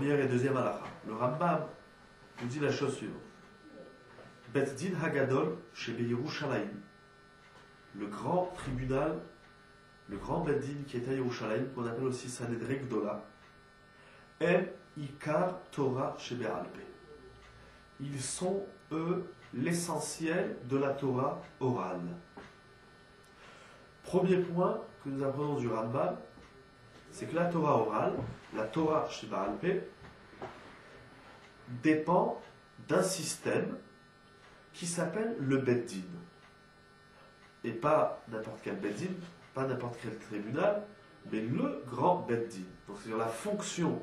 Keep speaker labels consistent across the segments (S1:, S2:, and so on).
S1: Première et deuxième halakha. Le Rambam nous dit la chose suivante. Bet Din Hagadol chez Yerushalayim, le grand tribunal, le grand Bet Din qui est à Yerushalayim, qu'on appelle aussi Sanhedrin Gdola, est Ikar Torah chez Be'alpeh. Ils sont, eux, l'essentiel de la Torah orale. Premier point que nous apprenons du Rambam, c'est que la Torah orale, la Torah chez Be'alpeh, dépend d'un système qui s'appelle le Bet Din. Et pas n'importe quel Bet Din, pas n'importe quel tribunal, mais le grand Bet Din. Donc c'est-à-dire la fonction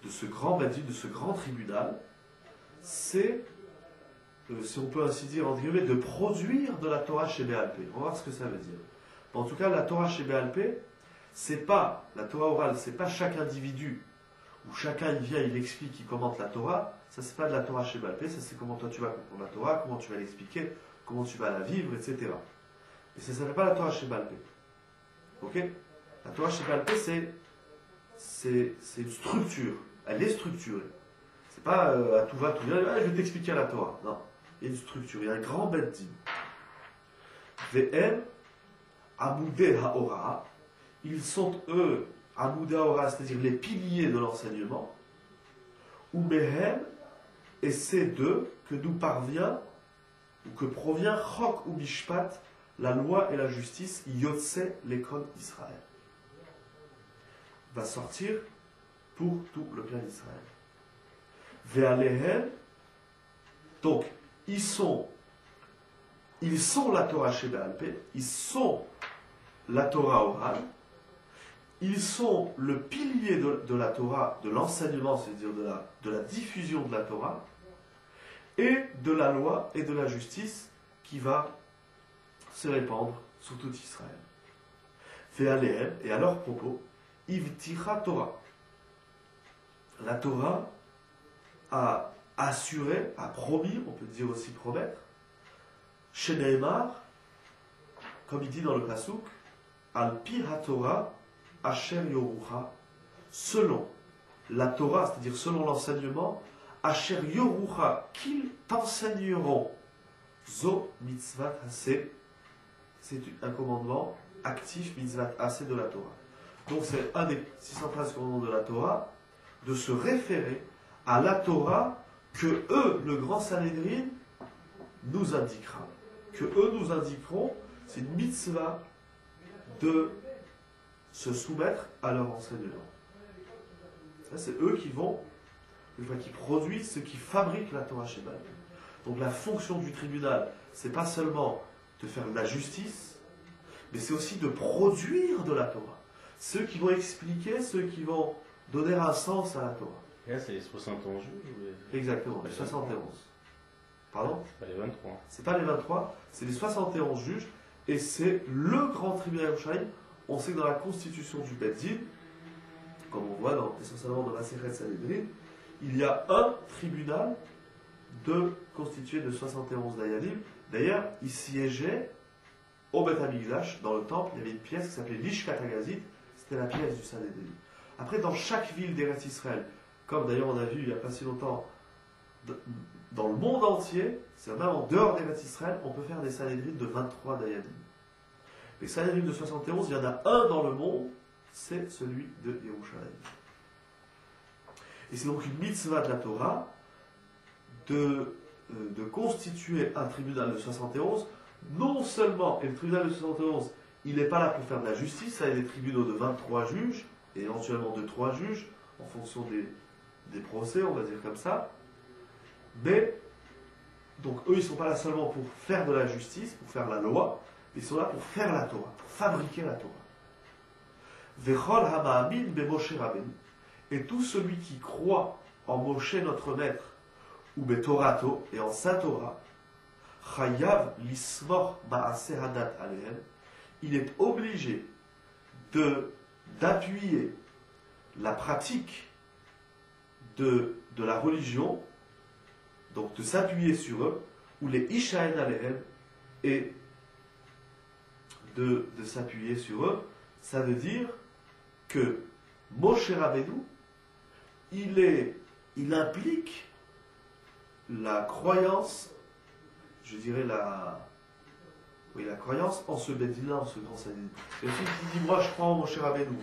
S1: de ce grand Bet Din, de ce grand tribunal, c'est, si on peut ainsi dire, entre guillemets, de produire de la Torah chez Be'alpeh. On va voir ce que ça veut dire. En tout cas, la Torah chez Be'alpeh, c'est pas, la Torah orale, c'est pas chaque individu où chacun il vient, il explique, il commente la Torah. Ça, c'est pas de la Torah chez Be'alpeh, ça c'est comment toi tu vas comprendre la Torah, comment tu vas l'expliquer, comment tu vas la vivre, etc. Et ça ne s'appelle pas la Torah chez Be'alpeh. Ok? La Torah chez Be'alpeh, c'est une structure. Elle est structurée. C'est pas à tout va, tout vient, je vais t'expliquer la Torah. Non. Il y a une structure, il y a un grand Bet Din. Ve'em Amoudé Ha'ora. Ils sont, eux, Amoudé Ha'ora, c'est-à-dire les piliers de l'enseignement. Ou Mehem, et c'est d'eux que nous parvient, ou que provient Chok ou Mishpat, la loi et la justice, Yotse l'école d'Israël. Va sortir pour tout le clan d'Israël. Ve'alehem, donc, ils sont la Torah chez Be'alpeh, ils sont la Torah orale, ils sont le pilier de la Torah, de l'enseignement, c'est-à-dire de la diffusion de la Torah, et de la loi et de la justice qui va se répandre sur tout Israël. Ve'alehem, et à leur propos, Ivticha Torah. La Torah a assuré, a promis, on peut dire aussi promettre, chez Neymar, comme il dit dans le Pasuk, Al-Pi HaTorah, Asher Yorucha, selon la Torah, c'est-à-dire selon l'enseignement, Asher Yorucha, qu'ils t'enseigneront, Zo Mitzvat Haseh, c'est un commandement actif, Mitzvat Haseh de la Torah. Donc c'est un des 613 commandements de la Torah, de se référer à la Torah que eux, le grand Sanhedrin, nous indiquera. Que eux nous indiqueront, c'est une mitzvah de se soumettre à leur enseignement. Ça, c'est eux qui vont, qui produisent, ceux qui fabriquent la Torah chez Be'alpeh. Donc la fonction du tribunal, c'est pas seulement de faire de la justice, mais c'est aussi de produire de la Torah. Ceux qui vont expliquer, ceux qui vont donner un sens à la Torah.
S2: Et là, c'est les 71 juges ou les...
S1: Exactement, les 71. Pardon?
S2: C'est pas les 23.
S1: C'est pas les 23, c'est les 71 juges, et c'est le grand tribunal Yerushalayim. On sait que dans la constitution du Bet Din, comme on voit essentiellement dans la Masechet Sanhedrin, il y a un tribunal constitué de 71 dayanim. D'ailleurs, il siégeait au Bet Hamikdash, dans le temple, il y avait une pièce qui s'appelait Lishkat Hagazit, c'était la pièce du Sanhedrin. Après, dans chaque ville d'Eretz Israël, comme d'ailleurs on a vu il n'y a pas si longtemps, dans le monde entier, c'est même en dehors d'Eretz Israël, on peut faire des Sanhedrin de 23 dayanim. Les Sanhedrin de 71, il y en a un dans le monde, c'est celui de Yerushalayim. Et c'est donc une mitzvah de la Torah de constituer un tribunal de 71, non seulement, et le tribunal de 71, il n'est pas là pour faire de la justice, ça, il y a des tribunaux de 23 juges, et éventuellement de 3 juges, en fonction des procès, on va dire comme ça. Mais, donc eux, ils ne sont pas là seulement pour faire de la justice, pour faire la loi, ils sont là pour faire la Torah, pour fabriquer la Torah. Vechol hama'amin beMoshe Rabbeinu. Et tout celui qui croit en Moshe notre maître, ou betorato, et en sa Torah, chayav lismor ma'aseh hadat alehem, il est obligé d'appuyer la pratique de la religion, donc de s'appuyer sur eux, ou les ishaen alehem, et de s'appuyer sur eux. Ça veut dire que Moshe Rabbeinu, il implique la croyance, je dirais la croyance en ce Bedin-là, en ce grand Sanhédrin. Et si tu dis, moi je crois en Moshe Rabbeinu,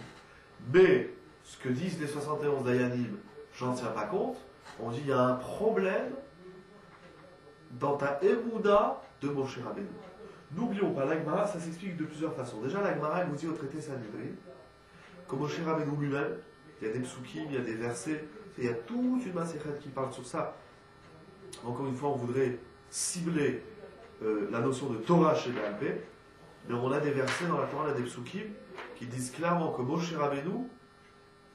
S1: mais ce que disent les 71 Dayanim, j'en tiens pas compte, on dit il y a un problème dans ta Emouna de Moshe Rabbeinu. N'oublions pas, l'Agmara, ça s'explique de plusieurs façons. Déjà, l'Agmara, elle nous dit au traité Sanhédrin que Moshe Rabbeinu lui-même, il y a des psukim, il y a des versets, il y a toute une maséchet qui parle sur ça. Encore une fois, on voudrait cibler la notion de Torah chez Béalpé, mais on a des versets dans la Torah, on a des psukim qui disent clairement que Moshe Rabbeinu,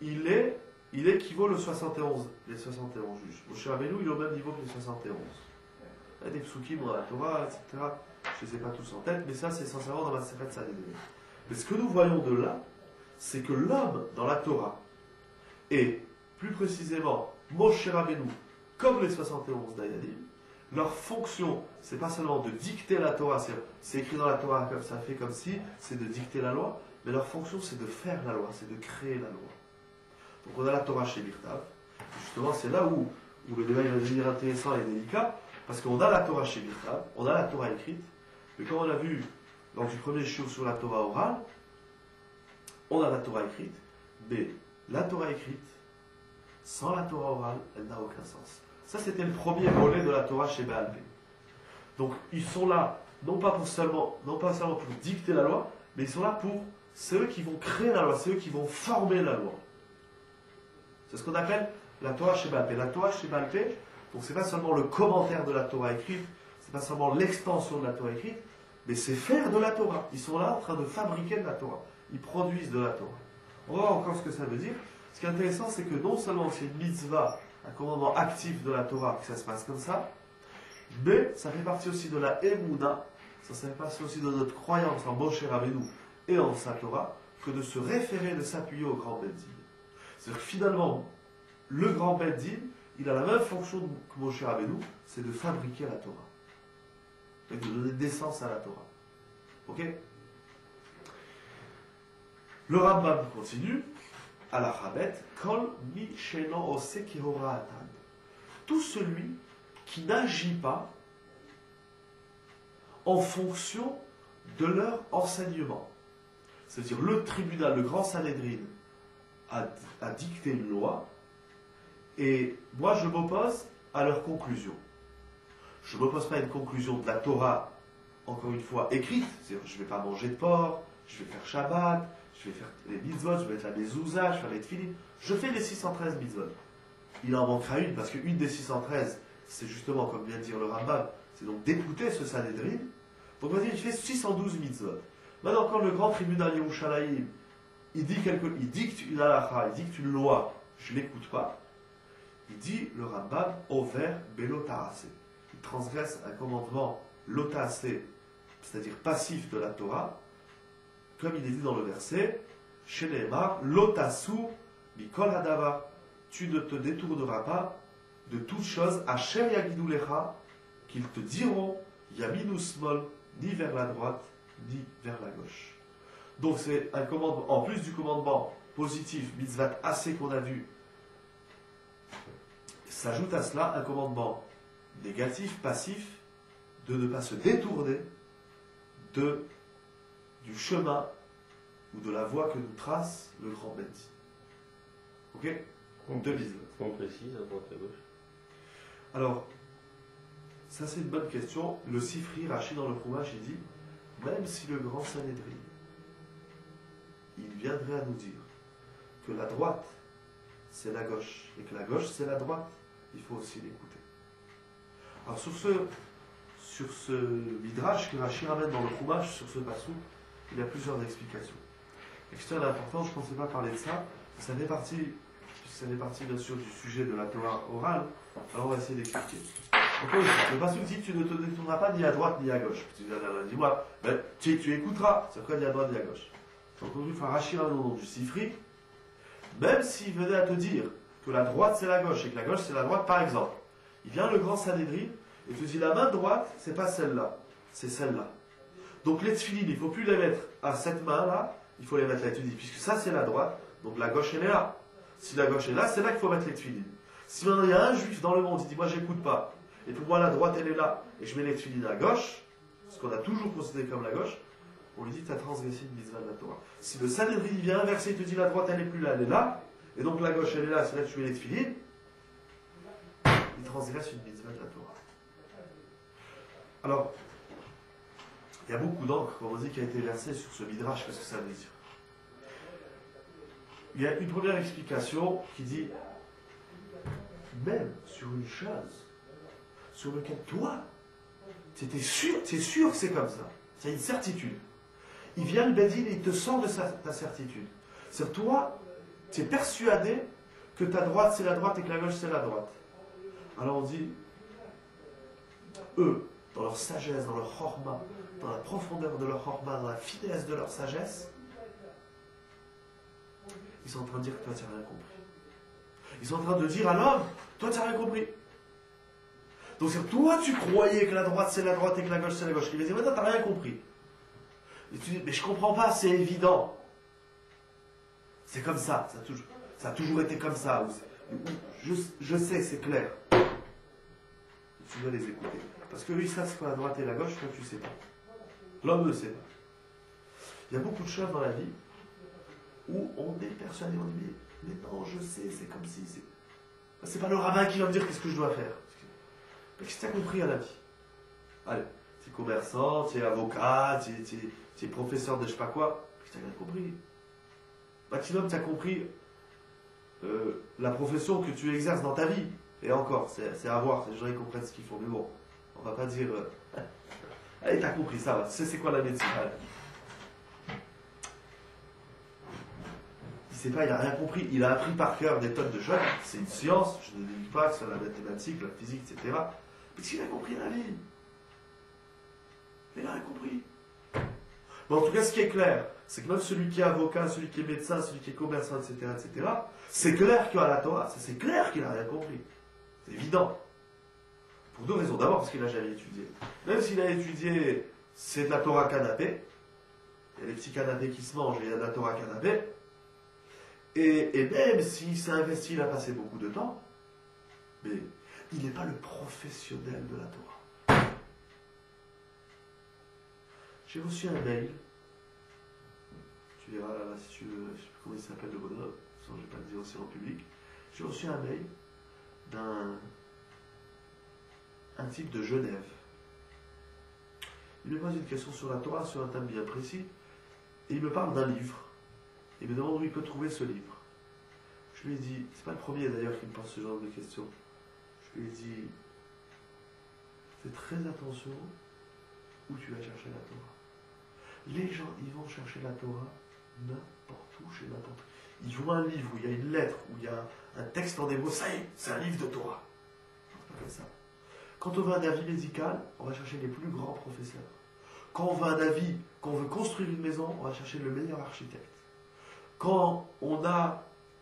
S1: il équivaut les 71 juges. Moshe Rabbeinu, il est au même niveau que les 71. Il y a des psukim dans la Torah, etc. Je ne les ai pas tous en tête, mais ça, c'est sincèrement dans la Sefet Sanhédrin. Mais ce que nous voyons de là, c'est que l'homme dans la Torah, et plus précisément Moshe Rabbeinu, comme les 71 Dayanim, leur fonction, c'est pas seulement de dicter la Torah, c'est écrit dans la Torah comme ça fait comme si, c'est de dicter la loi, mais leur fonction c'est de faire la loi, c'est de créer la loi. Donc on a la Torah chez Birtav, justement c'est là où le débat va devenir intéressant et délicat, parce qu'on a la Torah chez Birtav, on a la Torah écrite, mais comme on a vu lors du premier shiur sur la Torah orale, on a la Torah écrite, mais la Torah écrite, sans la Torah orale, elle n'a aucun sens. Ça, c'était le premier volet de la Torah chez Béalpé. Donc, ils sont là, non pas seulement pour dicter la loi, mais ils sont là pour, c'est eux qui vont créer la loi, c'est eux qui vont former la loi. C'est ce qu'on appelle la Torah chez Béalpé. La Torah chez Béalpé, donc c'est pas seulement le commentaire de la Torah écrite, c'est pas seulement l'extension de la Torah écrite, mais c'est faire de la Torah. Ils sont là en train de fabriquer de la Torah. Ils produisent de la Torah. On va voir encore ce que ça veut dire. Ce qui est intéressant, c'est que non seulement c'est une mitzvah, un commandement actif de la Torah, que ça se passe comme ça, mais ça fait partie aussi de la Emouna, ça fait partie aussi de notre croyance en Moshe Rabbeinu et en sa Torah, que de se référer, de s'appuyer au grand Beddin. C'est-à-dire que finalement, le grand Beddin, il a la même fonction que Moshe Rabbeinu, c'est de fabriquer la Torah. Et de donner naissance à la Torah. Ok? Le Rambam continue. Kol mi sheno ose kehoratan. Tout celui qui n'agit pas en fonction de leur enseignement. C'est-à-dire le tribunal, le grand Sanhédrin, a dicté une loi, et moi je m'oppose à leur conclusion. Je ne m'oppose pas à une conclusion de la Torah, encore une fois, écrite. C'est-à-dire je ne vais pas manger de porc, je vais faire Shabbat, je vais faire les mitzvot, je vais mettre la mezouza, je vais faire les tefilin. Je fais les 613 mitzvot. Il en manquera une, parce qu'une des 613, c'est justement, comme vient de dire le Rambam, c'est donc d'écouter ce Sanhédrin. Donc on va dire, il fait 612 mitzvot. Maintenant, quand le grand tribunal Yerushalayim, il dicte une halakha, il dicte une loi, je ne l'écoute pas, il dit, le Rambam, over belo tarase. Il transgresse un commandement lotasé, c'est-à-dire passif de la Torah, comme il est dit dans le verset, chez Nehemar, lotasu mikol hadavar, tu ne te détourneras pas de toute chose, asher yagidulecha, qu'ils te diront, yaminu smol, ni vers la droite, ni vers la gauche. Donc c'est un commandement, en plus du commandement positif, mitzvat assez qu'on a vu, s'ajoute à cela un commandement négatif, passif, de ne pas se détourner du chemin ou de la voie que nous trace le grand Beddin. Ok? Deux mitzvot.
S2: On précise à droite à gauche.
S1: Alors, ça c'est une bonne question. Le Sifri, Rashi dans le Chumash, il dit, même si le grand Sanhédrin, il viendrait à nous dire que la droite, c'est la gauche, et que la gauche, c'est la droite, il faut aussi l'écouter. Alors sur ce midrash que Rashi ramène dans le Chumash, sur ce passou, il y a plusieurs explications. L'explication est importante, je ne pensais pas parler de ça, ça fait partie bien sûr du sujet de la Torah orale, alors on va essayer d'expliquer. Donc, le passou dit, tu ne te détourneras pas ni à droite ni à gauche. Tu dis-moi, ben, tu écouteras, c'est quoi ni à droite ni à gauche. Donc aujourd'hui, il faut Rashi ramène au nom du Sifri, même s'il venait à te dire que la droite c'est la gauche et que la gauche c'est la droite, par exemple, il vient le grand Sanhédrin et te dit la main droite, c'est pas celle-là, c'est celle-là. Donc les tefilin, il ne faut plus les mettre à cette main-là, il faut les mettre là. Tu dis, puisque ça c'est la droite, donc la gauche elle est là. Si la gauche est là, c'est là qu'il faut mettre les tefilines. Si maintenant il y a un juif dans le monde qui dit moi j'écoute pas, et pour moi la droite elle est là, et je mets les tefilines à gauche, ce qu'on a toujours considéré comme la gauche, on lui dit tu as transgressé une mitzvah de la Torah. Si le Sanhédrin vient inverser, il te dit la droite elle est plus là, elle est là, et donc la gauche elle est là, c'est là que tu mets les tefilines, il transgresse une mitzvah de la Torah. Alors, il y a beaucoup d'encre, comme on dit, qui a été versée sur ce midrash, qu'est-ce que ça veut dire? Il y a une première explication qui dit, même sur une chose sur laquelle toi, t'es sûr que c'est comme ça, c'est une certitude. Il vient le Bédine et il te sort de ta certitude. C'est toi, tu es persuadé que ta droite c'est la droite et que la gauche c'est la droite. Alors on dit, eux, dans leur sagesse, dans leur chorma, dans la profondeur de leur chorma, dans la finesse de leur sagesse, ils sont en train de dire que toi tu n'as rien compris. Ils sont en train de dire à l'homme, toi tu n'as rien compris. Donc c'est toi tu croyais que la droite c'est la droite et que la gauche c'est la gauche. Il va dire, maintenant tu n'as rien compris. Et tu dis, mais je comprends pas, c'est évident. C'est comme ça, ça a toujours été comme ça. Je sais, c'est clair. Tu dois les écouter. Parce que eux, ils savent ce qu'est la droite et la gauche, toi tu sais pas. L'homme ne sait pas. Il y a beaucoup de choses dans la vie où on est persuadé, on dit, mais non, je sais, c'est comme si. C'est pas le rabbin qui va me dire qu'est-ce que je dois faire. Mais qu'est-ce que tu as compris à la vie? Allez, tu es commerçant, tu es avocat, tu es professeur de je sais pas quoi. Qu'est-ce que tu as bien compris? Maximum, tu as compris la profession que tu exerces dans ta vie. Et encore, c'est à voir, les gens ils comprennent ce qu'ils font. Mais bon, on va pas dire. Allez, t'as compris, ça va. Tu sais c'est quoi la médecine? Allez. Il sait pas, il a rien compris. Il a appris par cœur des tonnes de choses. C'est une science, je ne dis pas que c'est la mathématique, la physique, etc. Mais s'il a compris la vie, il a rien compris. Mais en tout cas, ce qui est clair, c'est que même celui qui est avocat, celui qui est médecin, celui qui est commerçant, etc., c'est clair qu'il a la Torah, c'est clair qu'il n'a rien compris. C'est évident. Pour deux raisons. D'abord, parce qu'il n'a jamais étudié. Même s'il a étudié, c'est de la Torah canapé. Il y a les petits canapés qui se mangent et il y a de la Torah canapé. Et même s'il s'est investi, il a passé beaucoup de temps, mais il n'est pas le professionnel de la Torah. J'ai reçu un mail. Tu verras là, si tu veux, je ne sais plus comment il s'appelle le bonhomme, je ne vais pas le dire aussi en public. J'ai reçu un mail d'un type de Genève. Il me pose une question sur la Torah, sur un thème bien précis, et il me parle d'un livre. Il me demande où il peut trouver ce livre. Je lui ai dit, c'est pas le premier d'ailleurs qui me pose ce genre de questions. Je lui ai dit, fais très attention où tu vas chercher la Torah. Les gens, ils vont chercher la Torah n'importe où, chez n'importe qui. Ils voient un livre où il y a une lettre, où il y a un texte en hébreu, ça y est, c'est un livre de Torah. C'est pas comme ça. Quand on veut un avis médical, on va chercher les plus grands professeurs. Quand on veut un avis, quand on veut construire une maison, on va chercher le meilleur architecte. Quand on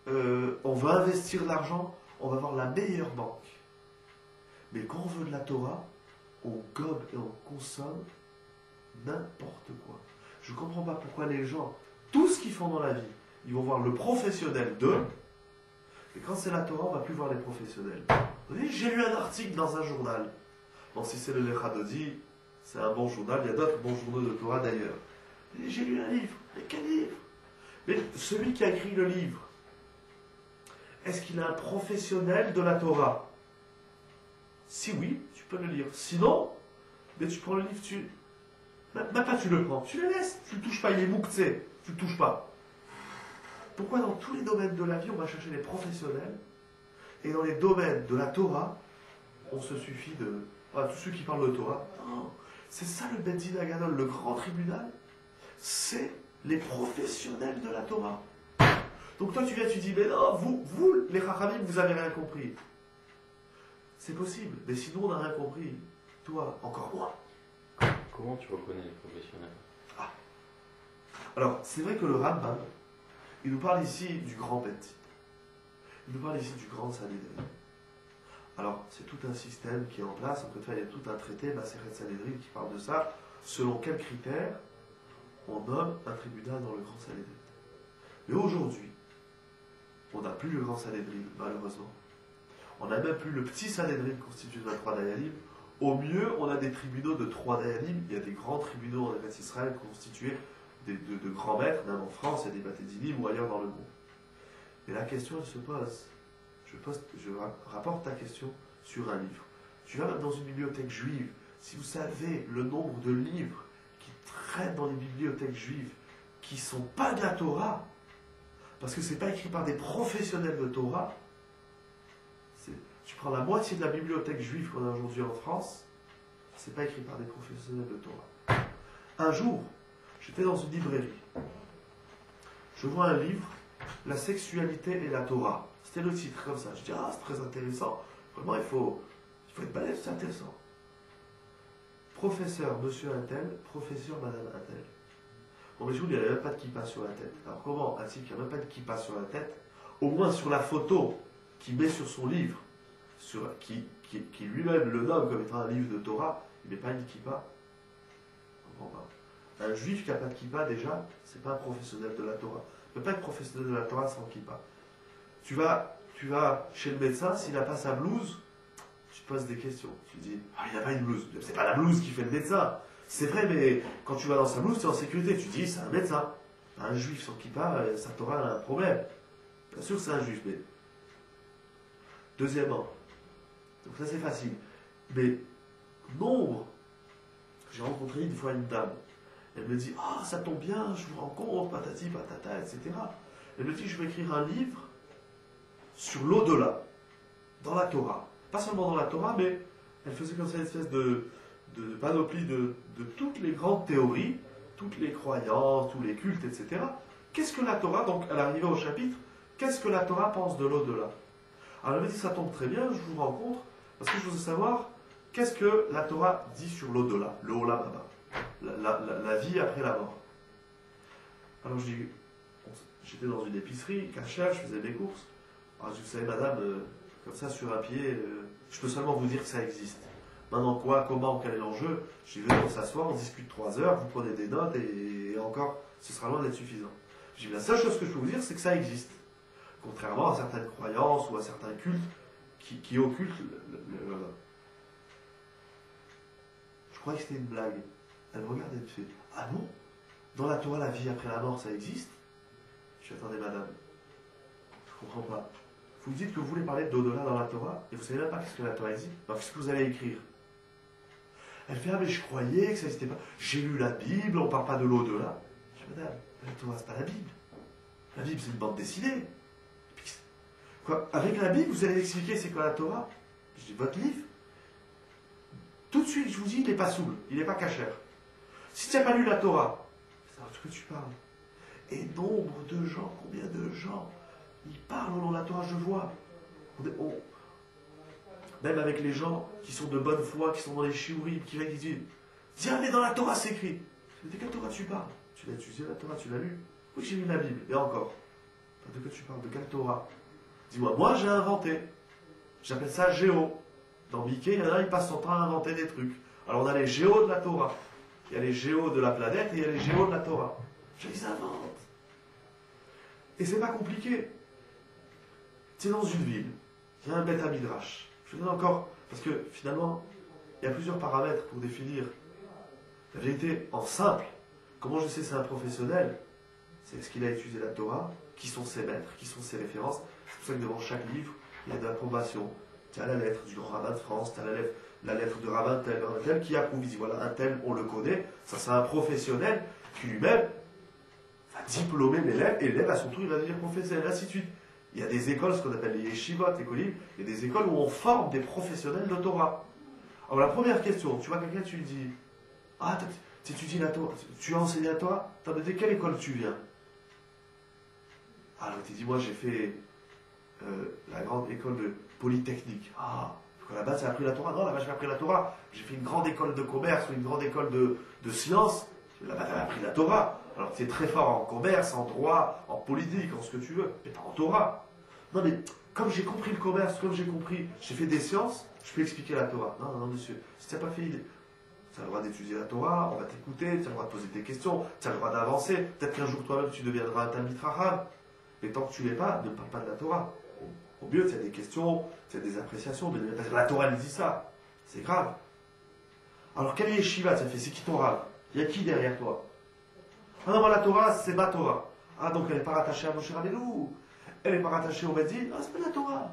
S1: veut investir de l'argent, on va voir la meilleure banque. Mais quand on veut de la Torah, on gobe et on consomme n'importe quoi. Je ne comprends pas pourquoi les gens, tout ce qu'ils font dans la vie, ils vont voir le professionnel d'eux, et quand c'est la Torah, on ne va plus voir les professionnels. Vous voyez, j'ai lu un article dans un journal. Bon, si c'est le Lechadodi, c'est un bon journal, il y a d'autres bons journaux de Torah d'ailleurs. J'ai lu un livre. Mais quel livre? Mais celui qui a écrit le livre, est-ce qu'il est un professionnel de la Torah? Si oui, tu peux le lire. Sinon, mais tu prends le livre, même pas tu le prends, tu le laisses, tu ne le touches pas, il est mouktsé, tu ne le touches pas. Pourquoi dans tous les domaines de la vie, on va chercher les professionnels, et dans les domaines de la Torah, on se suffit de... Voilà, tous ceux qui parlent de Torah, non, c'est ça le Bet Din Hagadol, le grand tribunal, c'est les professionnels de la Torah. Donc toi tu viens, tu dis, mais non, vous les Chachamim, vous avez rien compris. C'est possible, mais sinon on n'a rien compris. Toi, encore moins.
S2: Comment tu reconnais les professionnels?
S1: Alors, c'est vrai que le Rambam, il nous parle ici du grand Bet Din. Il nous parle ici du grand Sanhédrin. Alors, c'est tout un système qui est en place. En fait, il y a tout un traité, Maseret Sanhédrin, qui parle de ça. Selon quels critères on nomme un tribunal dans le grand Sanhédrin. Mais aujourd'hui, On n'a plus le grand Sanhédrin, malheureusement. On n'a même plus le petit Sanhédrin constitué de 23 dayanim. Au mieux, on a des tribunaux de 3 dayanim. Il y a des grands tribunaux en Eretz Israël constitués de grands maîtres, même en France, il y a des Batédinim ou ailleurs dans le monde. Et la question, elle se pose. Je rapporte ta question sur un livre. Tu vas même dans une bibliothèque juive. Si vous savez le nombre de livres qui traînent dans les bibliothèques juives, qui ne sont pas de la Torah, parce que ce n'est pas écrit par des professionnels de Torah, tu prends la moitié de la bibliothèque juive qu'on a aujourd'hui en France, ce n'est pas écrit par des professionnels de Torah. Un jour, j'étais dans une librairie. Je vois un livre, La sexualité et la Torah. C'était le titre, comme ça. Je dis, ah, c'est très intéressant. Vraiment, il faut être balèze, c'est intéressant. Professeur, monsieur Intel, professeur, madame Intel. Bon, mais je vous dis, il n'y avait même pas de kippa sur la tête. Alors, comment un type qui n'a même pas de kippa sur la tête, au moins sur la photo qu'il met sur son livre, qui lui-même le nomme comme étant un livre de Torah, il ne met pas une kippa? Je comprends pas. Un juif qui n'a pas de kippa, déjà, c'est pas un professionnel de la Torah. Il ne peut pas être professionnel de la Torah sans kippa. Tu vas chez le médecin, s'il n'a pas sa blouse, tu te poses des questions. Tu te dis, ah, il n'a pas une blouse. C'est pas la blouse qui fait le médecin. C'est vrai, mais quand tu vas dans sa blouse, tu es en sécurité. Tu te dis, c'est un médecin. Un juif sans kippa, sa Torah a un problème. Bien sûr, c'est un juif, mais. Deuxièmement, donc ça c'est facile. Mais nombre, j'ai rencontré une fois une dame. Elle me dit, ah, ça tombe bien, je vous rencontre, patati, patata, etc. Elle me dit, je vais écrire un livre sur l'au-delà, dans la Torah. Pas seulement dans la Torah, mais elle faisait comme ça une espèce de panoplie de toutes les grandes théories, toutes les croyances, tous les cultes, etc. Qu'est-ce que la Torah, donc elle arrivait au chapitre, qu'est-ce que la Torah pense de l'au-delà? Alors elle me dit, ça tombe très bien, je vous rencontre, parce que je veux savoir, qu'est-ce que la Torah dit sur l'au-delà, le Olam Haba, la vie après la mort. Alors je dis, j'étais dans une épicerie, cachère, je faisais mes courses. Alors je dis, vous savez madame, comme ça sur un pied, je peux seulement vous dire que ça existe. Maintenant quoi, comment, quel est l'enjeu? Je dis, venez, on s'assoit, on discute 3 heures, vous prenez des notes et encore, ce sera loin d'être suffisant. Je dis, la seule chose que je peux vous dire, c'est que ça existe. Contrairement à certaines croyances ou à certains cultes qui occultent le. Je croyais que c'était une blague. Elle me regarde et me fait, ah non? Dans la Torah, la vie après la mort, ça existe? Je dis, attendez madame, je comprends pas. Vous me dites que vous voulez parler d'au-delà dans la Torah, et vous savez même pas qu'est-ce que la Torah dit. Alors qu'est-ce que vous allez écrire? Elle fait, ah mais je croyais que ça n'existait pas. J'ai lu la Bible, on parle pas de l'au-delà. Je dis, madame, la Torah c'est pas la Bible. La Bible c'est une bande dessinée. Quoi, avec la Bible, vous allez expliquer c'est quoi la Torah? Je dis, votre livre? Tout de suite, je vous dis, il n'est pas souple, il n'est pas cachère. Si tu n'as pas lu la Torah, c'est de ce que tu parles. Et nombre de gens, combien de gens, ils parlent au nom de la Torah, je vois. Même avec les gens qui sont de bonne foi, qui sont dans les shiurim, qui viennent, qui disent, tiens, mais dans la Torah c'est écrit. Je dis, de quelle Torah tu parles? Tu l'as étudié la Torah, tu l'as lu? Oui, j'ai lu la Bible, et encore. De quoi tu parles? De quelle Torah? Dis-moi, moi j'ai inventé. J'appelle ça géo. Dans Mickey, il y en a, il passe son temps à inventer des trucs. Alors on a les géos de la Torah. Il y a les géos de la planète et il y a les géos de la Torah. Je les invente. Et c'est pas compliqué. Tu es dans une ville, il y a un Beth Midrash. Je vous donne encore, parce que finalement, il y a plusieurs paramètres pour définir la vérité en simple. Comment je sais que c'est un professionnel? C'est ce qu'il a étudié la Torah, qui sont ses maîtres, qui sont ses références. C'est pour ça que devant chaque livre, il y a de l'approbation. Tu as la lettre du grand rabbin de France, tu as la lettre de rabbin tel qui approuve. Il dit voilà, un tel, on le connaît. Ça, c'est un professionnel qui lui-même va diplômer l'élève, et l'élève, à son tour, il va devenir professionnel, ainsi de suite. Il y a des écoles, ce qu'on appelle les yeshivot, les kolim, il y a des écoles où on forme des professionnels de Torah. Alors, la première question, tu vois quelqu'un, tu lui dis ah, tu étudies la Torah, tu as enseigné la Torah, de quelle école tu viens? Alors, tu dis moi, j'ai fait la grande école de Polytechnique. Ah, là-bas, tu as appris la Torah? Non, là-bas, j'ai appris la Torah. J'ai fait une grande école de commerce ou une grande école de sciences. Là-bas, tu as appris la Torah. Alors, tu es très fort en commerce, en droit, en politique, en ce que tu veux, mais pas en Torah. Non, mais comme j'ai compris le commerce, comme j'ai compris, j'ai fait des sciences, je peux expliquer la Torah. Non, non, monsieur, si tu n'as pas fait, tu as le droit d'étudier la Torah, on va t'écouter, tu as le droit de poser des questions, tu as le droit d'avancer. Peut-être qu'un jour, toi-même, tu deviendras un Talmid Chacham. Mais tant que tu l'es pas, ne parle pas de la Torah. Au mieux, tu as des questions, tu as des appréciations, mais ne pas dire la Torah elle dit ça. C'est grave. Alors, quel yeshiva tu as fait? C'est qui ton Rav? Il y a qui derrière toi? Ah non, moi la Torah, c'est ma Torah. Ah, donc elle n'est pas rattachée à Moshe Rabbeinu. Elle n'est pas rattachée au Beddin. Ah, c'est pas de la Torah.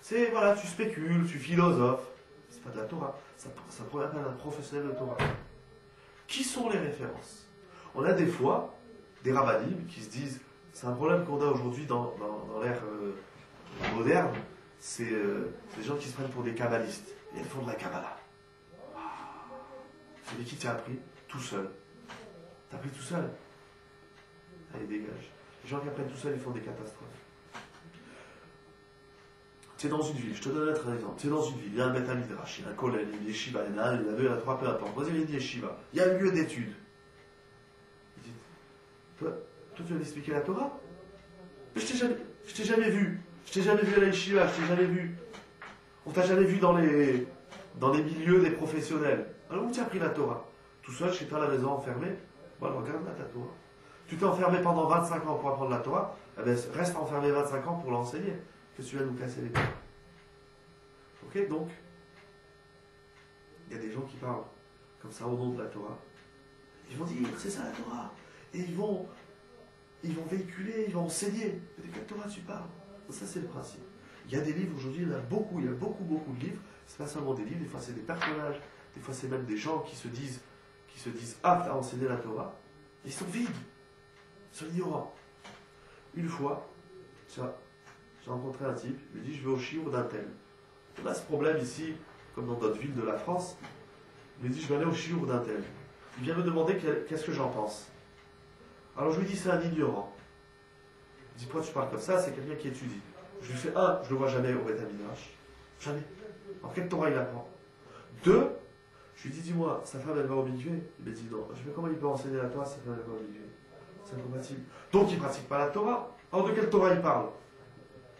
S1: C'est, voilà, tu spécules, tu philosophes. C'est pas de la Torah. Ça provient d'un professionnel de Torah. Qui sont les références? On a des fois des rabbinim qui se disent, c'est un problème qu'on a aujourd'hui dans l'ère moderne, c'est des gens qui se prennent pour des kabbalistes. Et ils font de la Kabbalah. C'est de qui tu as appris? Tout seul. T'as appris tout seul? Allez, dégage. Les gens qui apprennent tout seul, ils font des catastrophes. Tu es dans une ville, je te donne un autre exemple. Tu es dans une ville, il y a un Beth Midrash, il y a un collège, il y a une yeshiva, il y en a un, il y en a deux, il y en a trois, peu importe. Vas-y, il y a une yeshiva. Il y a un lieu d'étude. Il dit, toi, tu vas m'expliquer la Torah? Mais je t'ai jamais vu. Je t'ai jamais vu à la yeshiva, je t'ai jamais vu. On t'a jamais vu dans les milieux des professionnels. Alors où tu as appris la Torah? Tout seul, chez toi à la maison, enfermé? Bon, alors regarde là ta Torah. Tu t'es enfermé pendant 25 ans pour apprendre la Torah, eh bien, reste enfermé 25 ans pour l'enseigner. Que tu vas nous casser les pieds. Ok, donc, il y a des gens qui parlent comme ça au nom de la Torah. Ils vont dire, c'est ça la Torah. Et ils vont véhiculer, ils vont enseigner. Mais de quelle Torah tu parles? Ça, c'est le principe. Il y a des livres aujourd'hui, il y a beaucoup de livres. C'est pas seulement des livres, des fois c'est des personnages, des fois c'est même des gens qui se disent aptes à enseigner la Torah. Ils sont vides, ils sont ignorants. Une fois, j'ai rencontré un type, il me dit je vais au chiour d'un tel. On a ce problème ici, comme dans d'autres villes de la France. Il me dit je vais aller au chiour d'un tel. Il vient me demander qu'est-ce que j'en pense. Alors je lui dis c'est un ignorant. Il dit pourquoi tu parles comme ça? C'est quelqu'un qui étudie. Je lui fais je le vois jamais au Beth Midrash. Jamais. Alors quelle Torah il apprend? Deux, je lui dis dis-moi, sa femme elle va au mikvé? Il me dit non. Je fais comment il peut enseigner la Torah si sa femme elle va au mikvé? C'est incompatible. Donc il ne pratique pas la Torah. Alors de quelle Torah il parle?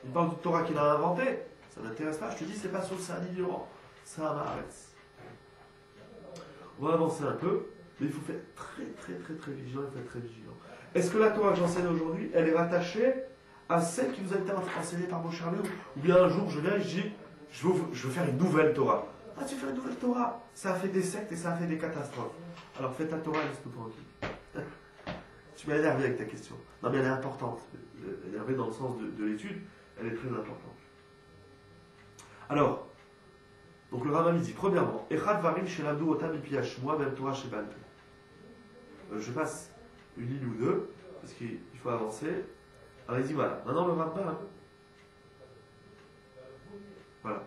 S1: Il parle d'une Torah qu'il a inventée. Ça ne m'intéresse pas. Je te dis, c'est pas sûr, c'est un ignorant. C'est un Maaretz. On va avancer un peu, mais il faut faire très vigilant. Il faut être très vigilant. Est-ce que la Torah que j'enseigne aujourd'hui, elle est rattachée à celle qui vous a été enseignée par Moshe Rabbeinu? Ou bien un jour, je viens et je dis, je veux faire une nouvelle Torah. Ah, tu fais une nouvelle Torah? Ça a fait des sectes et ça a fait des catastrophes. Alors fais ta Torah et laisse-nous tranquille. Tu m'as énervé avec ta question. Non, mais elle est importante. Énervé dans le sens de l'étude. Elle est très importante. Alors, donc le Rambam dit, premièrement, Echad varim shelamdu otam mipi hashmoa ben Torah shebal peh. Je passe une ligne ou deux, parce qu'il faut avancer. Alors il dit, voilà, maintenant le Rambam, voilà.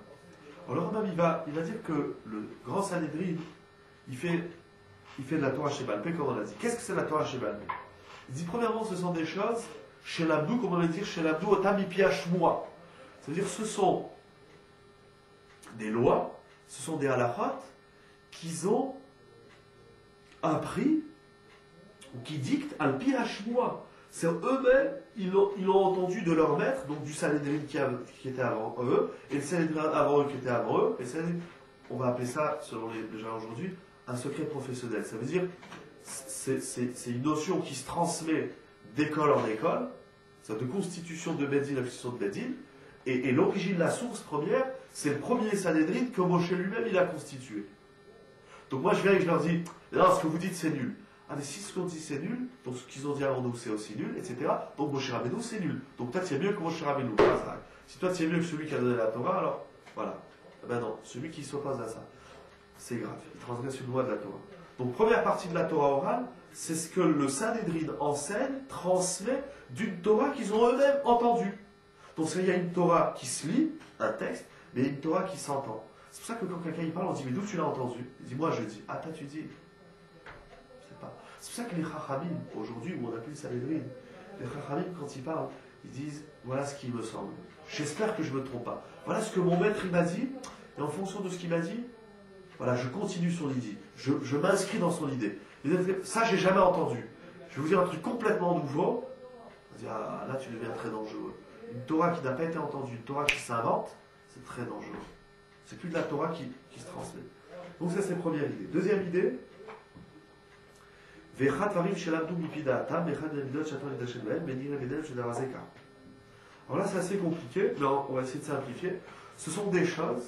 S1: Alors le Rambam, il va dire que le grand Sanhédrin, il fait de la Torah shebal peh, comme on a dit. Qu'est-ce que c'est la Torah shebal peh? Il dit, premièrement, ce sont des choses chez l'abdou, comme on va dire, chez l'abdou, otamipi hashmoa. C'est-à-dire, ce sont des lois, ce sont des halachot qu'ils ont appris, ou qui dictent al-pi hashmoa. C'est eux-mêmes, ils l'ont entendu de leur maître, donc du Sanhédrin qui était avant eux, et le Sanhédrin avant eux qui était avant eux, et on va appeler ça, selon les gens aujourd'hui, un secret professionnel. Ça veut dire, c'est une notion qui se transmet d'école en école, c'est de constitution de Beddin à constitution de Beddin, et l'origine, la source première, c'est le premier Sanhédrin que Moshe lui-même il a constitué. Donc moi je viens et je leur dis, non, ce que vous dites c'est nul. Ah mais si ce qu'on dit c'est nul, donc ce qu'ils ont dit avant nous c'est aussi nul, etc. Donc Moshe Rabbeinu c'est nul. Donc toi tu es mieux que Moshe Rabbeinu. Si toi tu es mieux que celui qui a donné la Torah, alors voilà. Ben non, celui qui s'oppose à ça, c'est grave. Il transgresse une loi de la Torah. Donc première partie de la Torah orale, c'est ce que le Sanhédrin enseigne, transmet d'une Torah qu'ils ont eux-mêmes entendue. Donc il y a une Torah qui se lit, un texte, mais il y a une Torah qui s'entend. C'est pour ça que quand quelqu'un y parle, on dit mais d'où tu l'as entendu? Il dit moi je dis. Ah toi tu dis. Je sais pas. C'est pour ça que les Chachamim, aujourd'hui, où on appelle Sanhédrin, les Chachamim quand ils parlent, ils disent voilà ce qui me semble. J'espère que je ne me trompe pas. Voilà ce que mon maître il m'a dit, et en fonction de ce qu'il m'a dit, voilà, je continue son idée. Je m'inscris dans son idée. Ça, j'ai jamais entendu. Je vais vous dire un truc complètement nouveau. On va dire, ah, là, tu deviens très dangereux. Une Torah qui n'a pas été entendue, une Torah qui s'invente, c'est très dangereux. C'est plus de la Torah qui se transmet. Donc ça, c'est la première idée. Deuxième idée, Alors là, c'est assez compliqué, mais on va essayer de simplifier. Ce sont des choses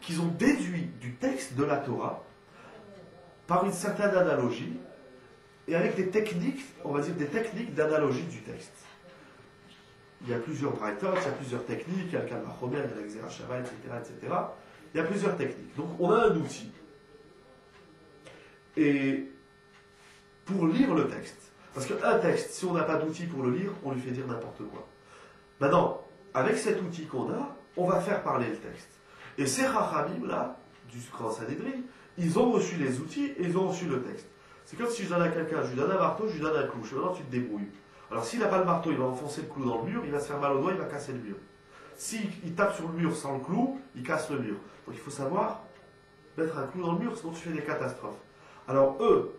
S1: qu'ils ont déduites du texte de la Torah par une certaine analogie et avec des techniques, on va dire des techniques d'analogie du texte. Il y a plusieurs braïtot, il y a plusieurs techniques, il y a le Kalmachomer, il y a l'Exerachava, etc., etc. Il y a plusieurs techniques. Donc on a un outil. Et pour lire le texte, parce qu'un texte, si on n'a pas d'outil pour le lire, on lui fait dire n'importe quoi. Maintenant, avec cet outil qu'on a, on va faire parler le texte. Et ces Rachamim, là, du Grand Sanhédrin, ils ont reçu les outils et ils ont reçu le texte. C'est comme si je donne à quelqu'un, je lui donne un marteau, je lui donne un clou. Je dis, maintenant tu te débrouilles. Alors s'il n'a pas le marteau, il va enfoncer le clou dans le mur, il va se faire mal au doigt, il va casser le mur. S'il tape sur le mur sans le clou, il casse le mur. Donc il faut savoir mettre un clou dans le mur, sinon tu fais des catastrophes. Alors eux,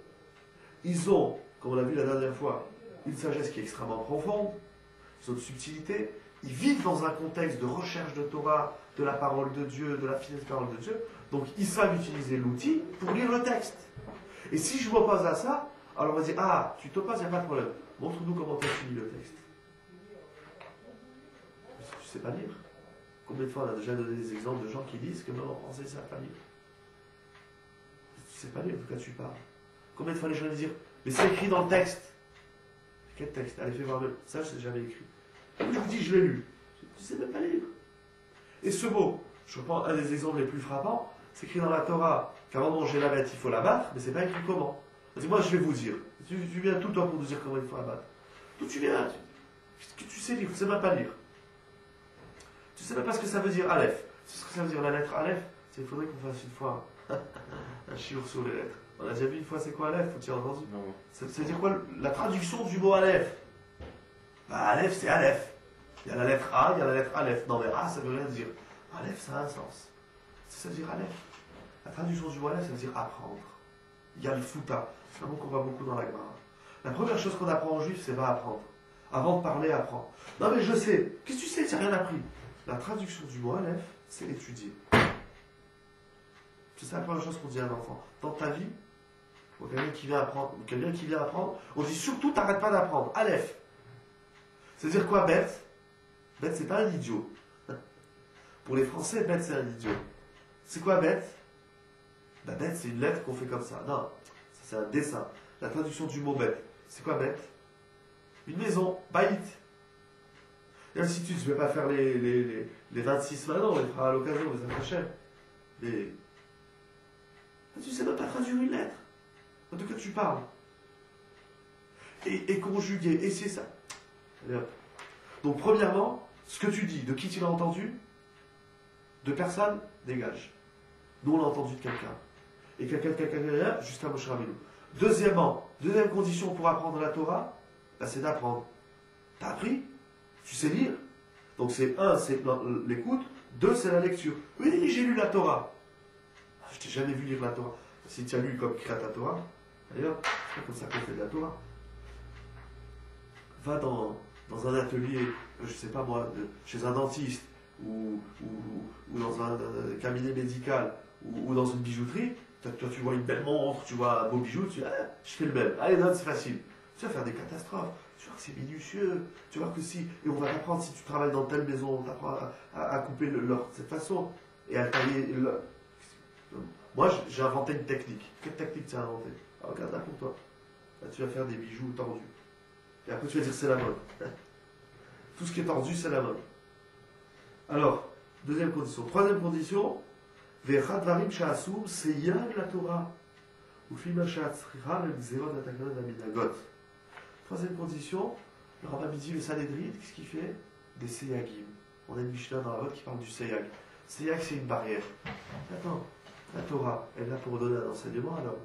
S1: ils ont, comme on l'a vu la dernière fois, une sagesse qui est extrêmement profonde, ils ont une subtilité, ils vivent dans un contexte de recherche de Torah, de la parole de Dieu, de la finesse parole de Dieu, donc ils savent utiliser l'outil pour lire le texte. Et si je m'oppose à ça, alors on va dire, ah, tu t'opposes, il n'y a pas de problème. Montre-nous comment tu as fini le texte. Parce que tu ne sais pas lire. Combien de fois on a déjà donné des exemples de gens qui disent que non, en français, ils ne savent pas lire. Tu ne sais pas lire, en tout cas tu parles. Combien de fois les gens disent, mais c'est écrit dans le texte. Quel texte? Allez, fais voir le. Ça, je ne sais jamais écrit. Je vous dis, je l'ai lu. Tu ne sais même pas lire. Et ce mot, je reprends un des exemples les plus frappants, c'est écrit dans la Torah qu'avant de manger la bête, il faut la battre, mais c'est pas écrit comment. Moi, je vais vous dire. Tu viens tout toi pour nous dire comment il faut la battre. D'où tu viens? Tu sais lire, tu ne sais même pas lire. Tu ne sais même pas ce que ça veut dire Aleph. Tu sais ce que ça veut dire la lettre Aleph? Il faudrait qu'on fasse une fois un chiour sur les lettres. On a déjà vu une fois c'est quoi Aleph? Faut-tu avoir entendu?
S2: Non.
S1: Ça veut dire quoi la traduction du mot Aleph? Bah, Aleph, c'est Aleph. Il y a la lettre A, il y a la lettre Aleph. Non, mais A, ça veut rien dire. Aleph, ça a un sens. Ça veut dire Aleph. La traduction du mot Aleph, ça veut dire apprendre. Il y a le fouta. C'est un mot qu'on voit beaucoup dans la Gemara. La première chose qu'on apprend en juif, c'est va apprendre. Avant de parler, apprends. Non, mais je sais. Qu'est-ce que tu sais? Tu n'as rien appris. La traduction du mot Aleph, c'est étudier. C'est ça la première chose qu'on dit à un enfant. Dans ta vie, quelqu'un qui vient apprendre, on dit surtout, t'arrêtes pas d'apprendre. Aleph. C'est-à-dire quoi, bête? Bête, c'est pas un idiot. Pour les Français, bête, c'est un idiot. C'est quoi, bête? La bête, c'est une lettre qu'on fait comme ça. Non, ça, c'est un dessin. La traduction du mot bête, c'est quoi, bête? Une maison, baït. Et ainsi de suite, je ne vais pas faire les 26 maintenant, on les fera à l'occasion, mais ça fait cher. Mais tu ne sais même pas traduire une lettre. En tout cas, tu parles. Et conjuguer, et c'est ça. Allez, hop. Donc, premièrement, ce que tu dis, de qui tu l'as entendu? De personne, dégage. Nous, on l'a entendu de quelqu'un. Et quelqu'un, jusqu'à Moshe Rabbeinu. Deuxièmement, deuxième condition pour apprendre la Torah, bah, c'est d'apprendre. T'as appris? Tu sais lire? Donc, c'est un, c'est l'écoute. Deux, c'est la lecture. Oui, j'ai lu la Torah. Je t'ai jamais vu lire la Torah. Si tu as lu comme Kriyat Torah, d'ailleurs, c'est comme ça qu'on fait de la Torah. Va dans un atelier, je sais pas moi, chez un dentiste, ou dans un cabinet médical, ou dans une bijouterie. Toi, tu vois une belle montre, tu vois un beau bijou, tu dis, ah, je fais le même. Allez, donne, c'est facile. Tu vas faire des catastrophes. Tu vois que c'est minutieux. Tu vois que si, et on va t'apprendre, si tu travailles dans telle maison, on t'apprend à couper l'or de cette façon, et à tailler l'or. Moi, j'ai inventé une technique. Quelle technique tu as inventé? Alors, regarde là pour toi. Là, tu vas faire des bijoux tordus. Et après, tu vas dire c'est la mode. Tout ce qui est tordu, c'est la mode. Alors, deuxième condition. Troisième condition, Vechadvarim Sha'asum, c'est Yag la Torah. Ou Fima Sha'atzriha, le Xéron Atakan Aminagot. Troisième condition, le Rabbin dit le Sanhédrin, qu'est-ce qu'il fait? Des Seyagim. On a une Mishnah dans la vote qui parle du Seyag. Seyag, c'est une barrière. Attends, la Torah, elle est là pour donner un enseignement alors.